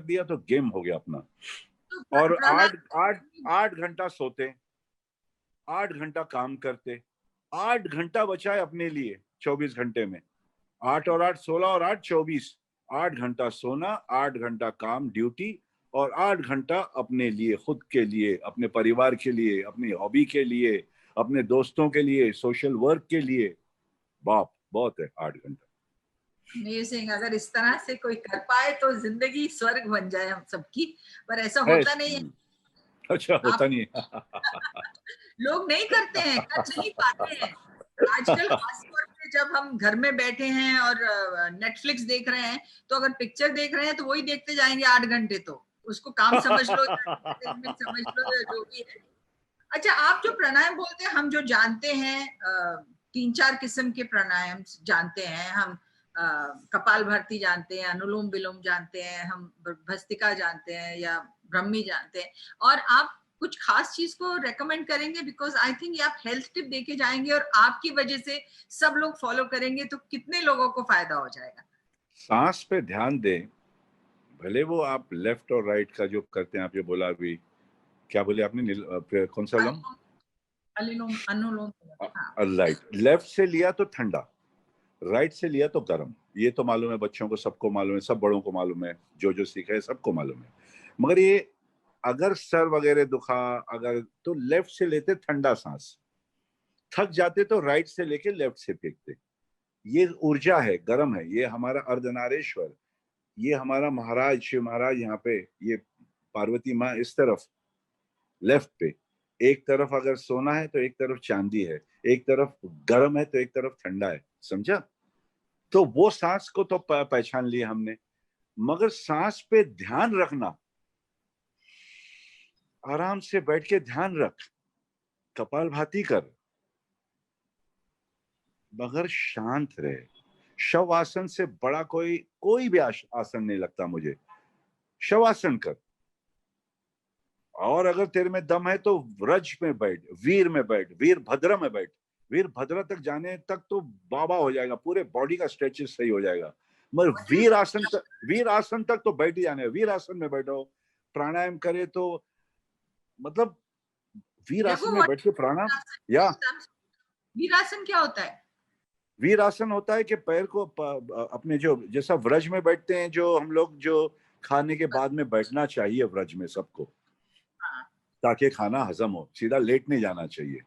दिया तो गेम हो गया अपना. और 8 घंटा सोते, 8 घंटा काम करते, 8 घंटा बचाए अपने लिए 24 घंटे में. 8 और 8 16 और 8 24. 8 घंटा सोना, 8 घंटा काम ड्यूटी, और 8 घंटा अपने लिए, खुद के लिए, अपने परिवार के लिए, अपनी हॉबी के लिए, अपने दोस्तों के लिए, सोशल वर्क के लिए. बाप बहुत है 8 घंटा. अमेजिंग. अगर इस तरह से कोई कर पाए तो जिंदगी स्वर्ग बन जाए हम सबकी, पर ऐसा होता नहीं है. अच्छा, होता नहीं है. लोग नहीं करते हैं, कर नहीं पाते हैं आजकल. खासतौर पे जब हम घर में बैठे हैं और नेटफ्लिक्स देख रहे हैं, तो अगर पिक्चर देख रहे हैं तो वही देखते जाएंगे 8 घंटे. तो उसको काम समझ लो, समझ लो, जो भी है. अच्छा, आप जो प्राणायाम बोलते हैं, हम जो जानते हैं 3-4 किस्म के प्राणायाम जानते हैं हम. कपाल भारती जानते हैं, अनुलोम विलोम जानते हैं, हम भस्त्रिका जानते हैं या ब्रह्मी जानते हैं. और आप कुछ खास चीज को रेकमेंड करेंगे? बिकॉज आई थिंक ये आप हेल्थ टिप देके जाएंगे और आपकी वजह से सब लोग फॉलो करेंगे, तो कितने लोगों को फायदा हो जाएगा. सांस पे ध्यान दें, भले वो आप लेफ्ट और राइट का जो करते हैं. आप जो बोला अभी, क्या बोले आपने, कौन सा लम? अनुलोम. राइट. लेफ्ट से लिया तो ठंडा, राइट से लिया तो गर्म. ये तो मालूम है, बच्चों को सबको मालूम है, सब बड़ों को मालूम है, जो सीखा है सबको मालूम है. मगर ये अगर सर वगैरह दुखा अगर, तो लेफ्ट से लेते ठंडा सांस. थक जाते तो राइट से लेके लेफ्ट से फेंकते. ये ऊर्जा है, गर्म है. ये हमारा अर्धनारेश्वर, ये हमारा महाराज शिव महाराज यहाँ पे, ये पार्वती माँ इस तरफ लेफ्ट पे. एक तरफ अगर सोना है तो एक तरफ चांदी है, एक तरफ गर्म है तो एक तरफ ठंडा है. समझा? तो वो सांस को तो पहचान लिया हमने. मगर सांस पे ध्यान रखना, आराम से बैठ के ध्यान रख, कपालभाति कर, मगर शांत रहे. शव आसन से बड़ा कोई भी आसन नहीं लगता मुझे. शव आसन कर, और अगर तेरे में दम है तो व्रज में बैठ, वीर में बैठ, वीरभद्र में बैठ. वीरभद्रा तक जाने तक तो बाबा हो जाएगा, पूरे बॉडी का स्ट्रेचेस सही हो जाएगा। मगर वीर आसन तक तो बैठ ही जाने, वीर आसन में बैठो, प्राणायाम करे तो मतलब वीर आसन में बैठ के प्राणायाम, या वीरासन क्या होता है? वीर आसन होता है कि पैर को अपने जो जैसा व्रज में बैठते हैं, जो हम लोग जो खाने के बाद में बैठना चाहिए व्रज में सबको, ताकि खाना हजम हो, सीधा लेट नहीं जाना चाहिए।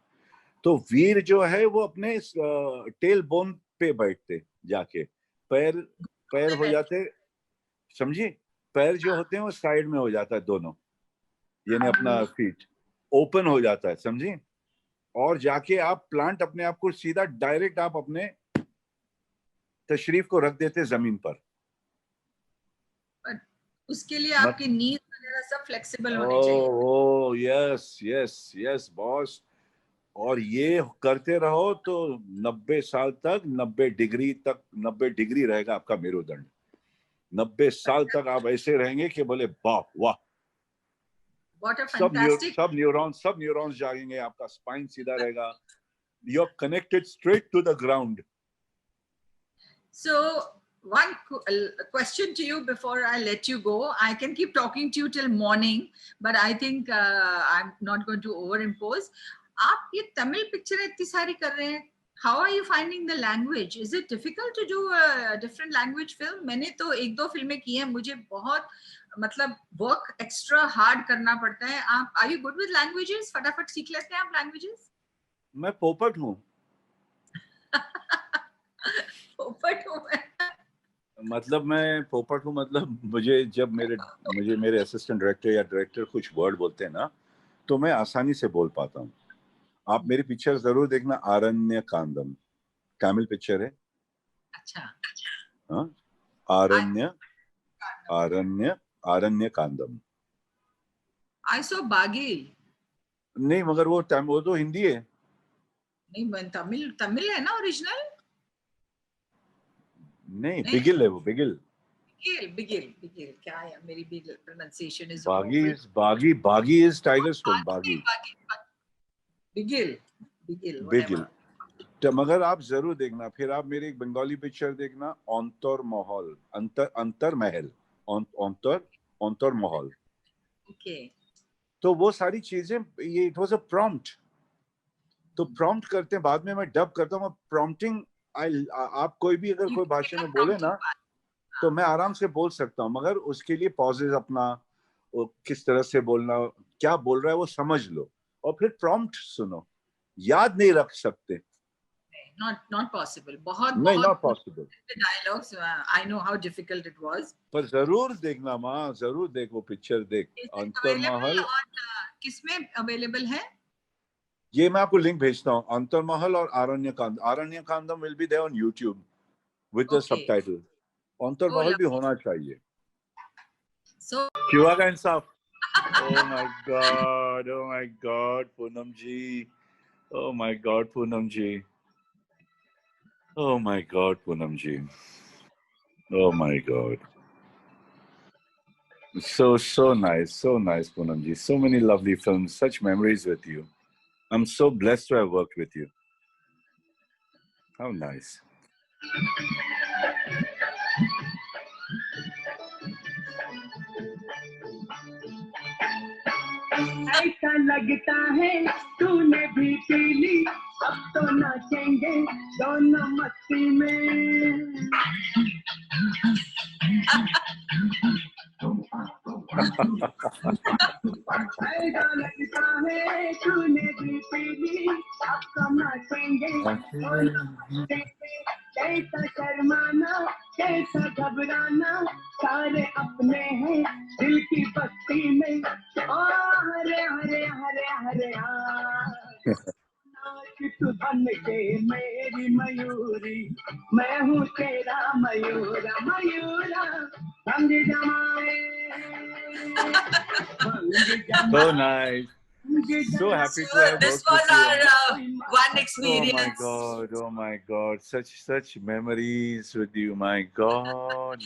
तो वीर जो है वो अपने टेल बोन पे बैठते जाके, पैर हो जाते, समझी, पैर जो होते हैं वो साइड में हो जाता है दोनों, यानी अपना फीट ओपन हो जाता है, समझी, और जाके आप प्लांट अपने आप को सीधा डायरेक्ट आप अपने तशरीफ को रख देते जमीन पर। उसके लिए आपके नीज वगैरह सब फ्लेक्सिबल होने चाहिए। Oh yes yes yes boss, और ये करते रहो तो 90 साल तक 90 डिग्री रहेगा आपका मेरुदंड। 90 साल तक आप ऐसे रहेंगे कि बोले वाह वाह, सब न्यूरॉन्स जागेंगे, आपका स्पाइन सीधा रहेगा, you are connected straight to the ground. So one question to you before I let you go. I can keep talking to you till morning, but I think I'm not going to overimpose. आप ये Tamil picture इतनी सारी कर रहे हैं, how are you finding the language? Is it difficult to do a different language film? मैंने तो 1-2 फिल्में की हैं, मुझे बहुत मतलब वर्क एक्स्ट्रा हार्ड करना पड़ता है। आप are you good with languages? फटाफट सीख लेते हैं आप languages? मैं पोपट हूँ। पोपट हूँ मैं। मतलब मैं पोपट हूँ, मतलब मुझे मेरे असिस्टेंट डायरेक्टर या डायरेक्टर कुछ वर्ड बोलते हैं ना, तो मैं आसानी से बोल पाता हूँ। आप मेरी पिक्चर जरूर देखना, आरण्य कांदम, तमिल पिक्चर है। अच्छा। हाँ, आरण्य कांदम। I saw बागी। नहीं, मगर वो तो हिंदी है। नहीं, तमिल है ना ओरिजिनल? नहीं, बिगिल है वो, बिगिल क्या है, मेरी भी प्रोनाउंसिएशन इज बागी इज टाइगर स्टोन, बागी बिगिल। तो मगर आप जरूर देखना, फिर आप मेरी एक बंगाली पिक्चर देखना, अंतर महल। ओके। तो वो सारी चीजें, ये इट वाज अ प्रॉम्प्ट, तो प्रॉम्प्ट करते हैं, बाद में मैं डब करता हूँ। प्रॉम्प्टिंग आप कोई भी अगर कोई भाषा में बोले ना, तो मैं आराम से बोल सकता हूँ, मगर उसके लिए पॉजेज अपना, किस तरह से बोलना, क्या बोल रहा है वो समझ लो, और फिर प्रॉम्प्ट सुनो। याद नहीं रख सकते, not possible, बहुत not possible dialogues, I know how difficult it was, पर जरूर देखना माँ, जरूर देख, वो पिक्चर देख, अंतरमहल। किसमें अवेलेबल है? ये मैं आपको लिंक भेजता हूँ, अंतरमहल और Aaranya Kaandam will be there on YouTube with the subtitle. Antarmahal भी होना चाहिए। शिवा का इंसाफ। Oh my God, Poonam ji. Oh my God, Poonam ji. Oh my God, Poonam ji. Oh my God. So nice, Poonam ji. So many lovely films, such memories with you. I'm so blessed to have worked with you. How nice. ऐसा लगता है तूने भी P ली, अब तो नाचेंगे दोनों मस्ती में। ऐसा लगता है तूने भी पी ली, अब तो नाचेंगे दोनों मस्ती में। कैसा शर्माना, कैसा घबराना, सारे अपने हैं दिल की बस्ती में। ओ हरे हरे हरे हरे नाच तू बन के मेरी मयूरी, मैं हूँ तेरा मयूरा मयूरा, भंग जमाए। So nice. So happy to have this worked was with our you. one experience. Oh my God, such memories with you. My God.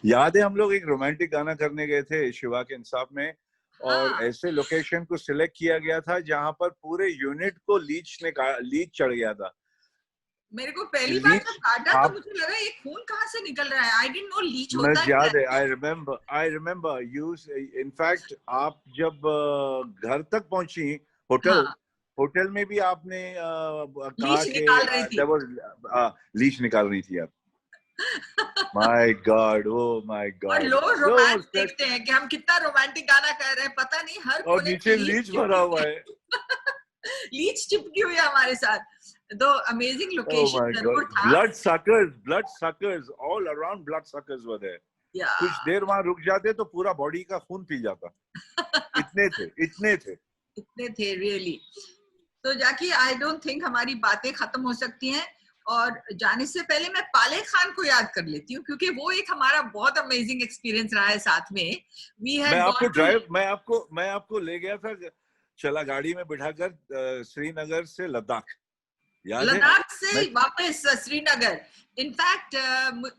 याद है हम लोग एक रोमांटिक गाना करने गए थे शिवा के इंसाफ में, और हाँ, ऐसे लोकेशन को सिलेक्ट किया गया था जहां पर पूरे यूनिट को लीच चढ़ गया था। मेरे को पहली बार लीच जब काटा तो आप मुझे लगा ये खून कहाँ से निकल रहा है। आई डिडंट नो लीच मैं होता क्या याद है, है। आई रिमेम्बर यू, इनफैक्ट आप जब घर तक पहुंची, होटल हाँ, होटल में भी आपने कहा लीच कि निकाल रही थी। लीच निकाल रही थी आप। माय गॉड, ओ माय और गॉड, लोग सो रोमांस देखते हैं कि हम कितना रोमांटिक गाना कर रहे हैं, पता नहीं हर और कोने नीचे में लीच लीच भरा चिपकी हुआ हुई है। है। लीच चिपकी हुई है हमारे साथ। तो amazing Oh location my God. जरूर था। Blood suckers, all around blood suckers were there. या कुछ देर वहां रुक जाते तो पूरा बॉडी का खून पी जाता। इतने थे, इतने थे। इतने थे रियली। तो जाकी आई डोंट थिंक हमारी बातें खत्म हो सकती हैं, और जाने से पहले मैं पाले खान को याद कर लेती हूँ क्योंकि वो एक हमारा बहुत अमेजिंग एक्सपीरियंस रहा है साथ में। वी हैड गॉन टू मैं आपको ले गया था, चला गाड़ी में बिठाकर श्रीनगर से लद्दाख, याद है? लद्दाख से मैं वापस श्रीनगर। इनफैक्ट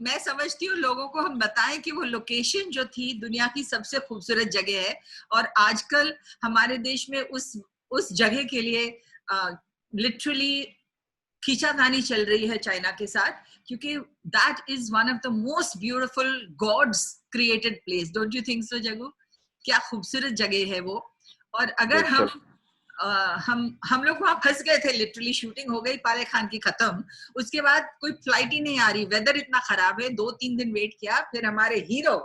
मैं समझती हूँ लोगों को हम बताएं कि वो लोकेशन जो थी दुनिया की सबसे खूबसूरत जगह है, और आजकल हमारे देश में उस जगह के लिए लिटरली खींचातानी चल रही है चाइना के साथ, क्योंकि that is one of the most beautiful gods created place. Don't you think so Jaggu? क्या खूबसूरत जगह है वो। और अगर बेशक। हम लोग वहां फंस गए थे, लिटरली शूटिंग हो गई पाले खान की खत्म, उसके बाद कोई फ्लाइट ही नहीं आ रही, वेदर इतना खराब है, 2-3 दिन वेट किया, फिर हमारे हीरो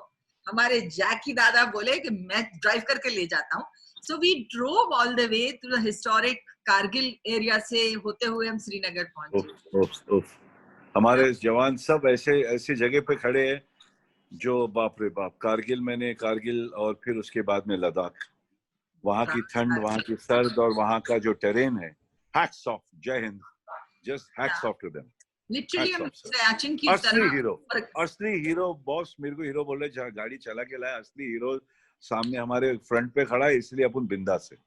हमारे जैकी दादा बोले कि मैं ड्राइव करके ले जाता हूँ। So we drove all the way through the historic Kargil area से होते हुए हम श्रीनगर उफ, पहुंचे। उफ, उफ। हमारे जवान सब ऐसे ऐसी जगह पे खड़े हैं जो बाप रे बाप। कारगिल और फिर उसके बाद में लद्दाख, वहां की ठंड, वहां की सर्द और वहां का जो टेरेन है, hats off, Jai Hind, just hats off to them, literally hats हम ऑफ सर। सियाचिन की असली तरह। हीरो, असली हीरो बॉस। मेरे को हीरो बोल रहे, गाड़ी चला के लाया, असली हीरो सामने हमारे फ्रंट पे खड़ा है, इसलिए अपन बिंदास है।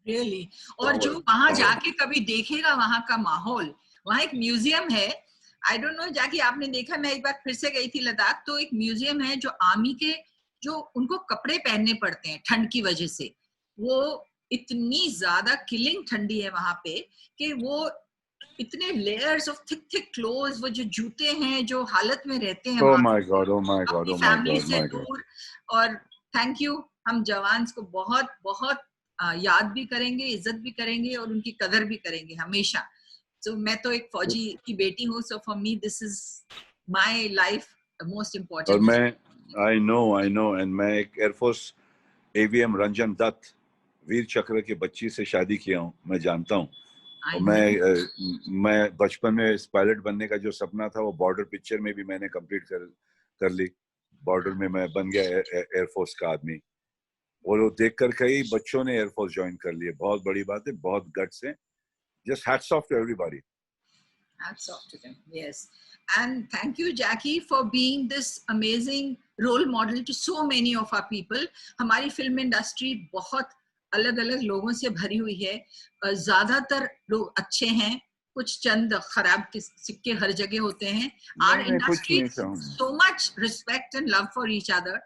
रियली। और जो पावर, वहां पावर। जाके कभी देखेगा वहां का माहौल, वहां एक म्यूजियम है, आई डोंट नो जाके आपने देखा, मैं एक बार फिर से गई थी लद्दाख, तो एक म्यूजियम है जो आर्मी के, जो उनको कपड़े पहनने पड़ते हैं ठंड की वजह से, वो इतनी ज्यादा किलिंग ठंडी है वहां पे कि वो इतने layers of thick thick clothes, वो जो जूते हैं जो हालत में रहते हैं ओ वहां my God, oh my God, अपनी ओ माय फैमिली गॉड, से माय गॉड। दूर। और थैंक यू, हम जवान्स को बहुत बहुत याद भी करेंगे, इज्जत भी करेंगे और उनकी कदर भी करेंगे हमेशा। तो मैं तो एक फौजी की बेटी हूँ, so for me this is my life most और इम्पोर्टेंट। मैं, आई नो, एंड मैं एक एयरफोर्स एवीएम रंजन दत्त वीर चक्र की बच्ची से शादी किया हूँ, मैं जानता हूँ। और आई नो। मैं बचपन में पायलट बनने का जो सपना था वो बॉर्डर पिक्चर में भी मैंने कंप्लीट कर ली। बॉर्डर में मैं बन गया एयरफोर्स का आदमी, और वो देखकर कई बच्चों ने एयरफोर्स ज्वाइन कर लिए। बहुत बड़ी बात है, बहुत गट्स है। Just hats off to everybody. Hats off to them. Yes. And thank you, Jackie, for being this amazing role model to so many of our people. हमारी फिल्म इंडस्ट्री बहुत अलग अलग लोगों से भरी हुई है। ज्यादातर लोग अच्छे हैं, कुछ चंद खराब सिक्के हर जगह होते हैं। Our नहीं, कुछ industry नहीं चाहूँ। so much respect and love for each other.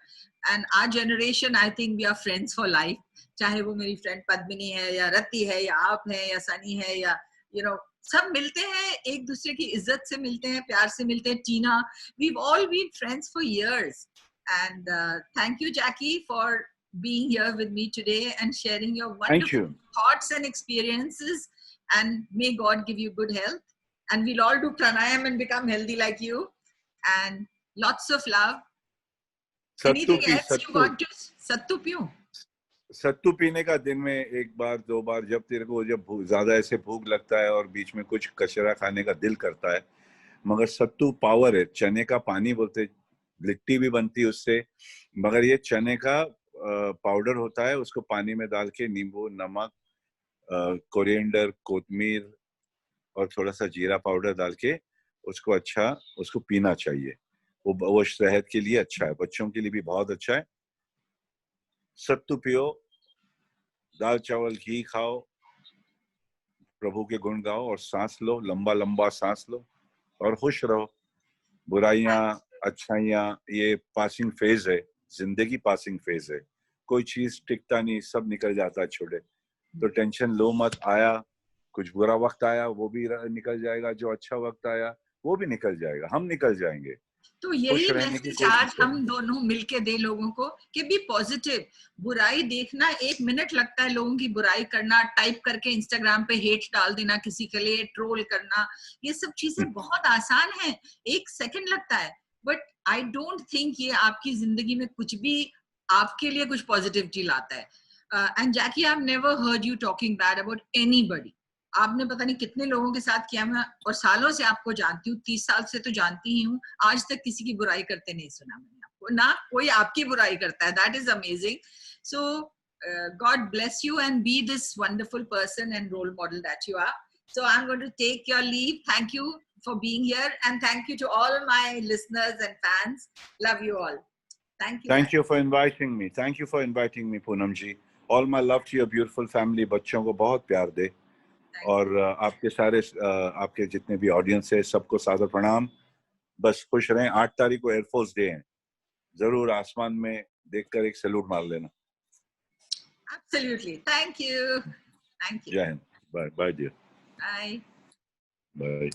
And our generation, I think we are friends for life. चाहे वो मेरी फ्रेंड पद्मिनी है या रति है या आप हैं या सनी है या you know, सब मिलते हैं, एक दूसरे की इज्जत से मिलते हैं, प्यार से मिलते हैं। टीना, we've all been friends for years. And thank you, Jackie, for being here with me today and sharing your wonderful thoughts and experiences. And may God give you good health. And we'll all do pranayam and become healthy like you. And lots of love. Anything else you want to? Sattu piyo? सत्तू पीने का दिन में एक बार दो बार, जब तेरे को जब ज्यादा ऐसे भूख लगता है और बीच में कुछ कचरा खाने का दिल करता है। मगर सत्तू पावर है, चने का पानी बोलते, लिट्टी भी बनती है उससे। मगर ये चने का पाउडर होता है, उसको पानी में डाल के नींबू, नमक, कोरिएंडर, कोतमीर और थोड़ा सा जीरा पाउडर डाल के उसको पीना चाहिए। वो सेहत के लिए अच्छा है, बच्चों के लिए भी बहुत अच्छा है। सत्तू पियो, दाल चावल घी खाओ, प्रभु के गुण गाओ और सांस लो, लंबा लंबा सांस लो और खुश रहो। बुराइयां अच्छाइयां ये पासिंग फेज है, जिंदगी पासिंग फेज है। कोई चीज टिकता नहीं, सब निकल जाता है छोटे। तो टेंशन लो मत, आया कुछ बुरा वक्त आया वो भी निकल जाएगा, जो अच्छा वक्त आया वो भी निकल जाएगा, हम निकल जाएंगे। तो यही रहने की मैसेज आज कोशिश हम करें। दोनों मिलके दे लोगों को कि बी पॉजिटिव। बुराई देखना 1 मिनट लगता है, लोगों की बुराई करना, टाइप करके इंस्टाग्राम पे हेट डाल देना, किसी के लिए ट्रोल करना, ये सब चीजें बहुत आसान है, 1 सेकंड लगता है। बट आई डोंट थिंक ये आपकी जिंदगी में कुछ भी आपके लिए कुछ पॉजिटिविटी लाता है। And Jackie, I have never heard you talking bad about anybody. आपने पता नहीं कितने लोगों के साथ किया, मैं और सालों से आपको जानती हूँ, 30 साल से तो जानती ही हूँ, आज तक किसी की बुराई करते नहीं सुना मैंने आपको, ना कोई आपकी बुराई करता है। That is amazing. So God bless you and be this wonderful person and role model that you are. So I'm going to take your leave. Thank you for being here, and thank you to all my listeners and fans. Love you all. Thank you. Thank you for inviting me. Thank you for inviting me, Poonam ji. All my love to your beautiful family. बच्चों को बहुत प्यार दे। और आपके सारे आपके जितने भी ऑडियंस है सबको सादर प्रणाम। बस खुश रहें। 8 तारीख को एयरफोर्स डे है, जरूर आसमान में देखकर एक सैल्यूट मार लेना। Absolutely. Thank you. Thank you. Jai Hind. Bye bye dear. Bye. Bye.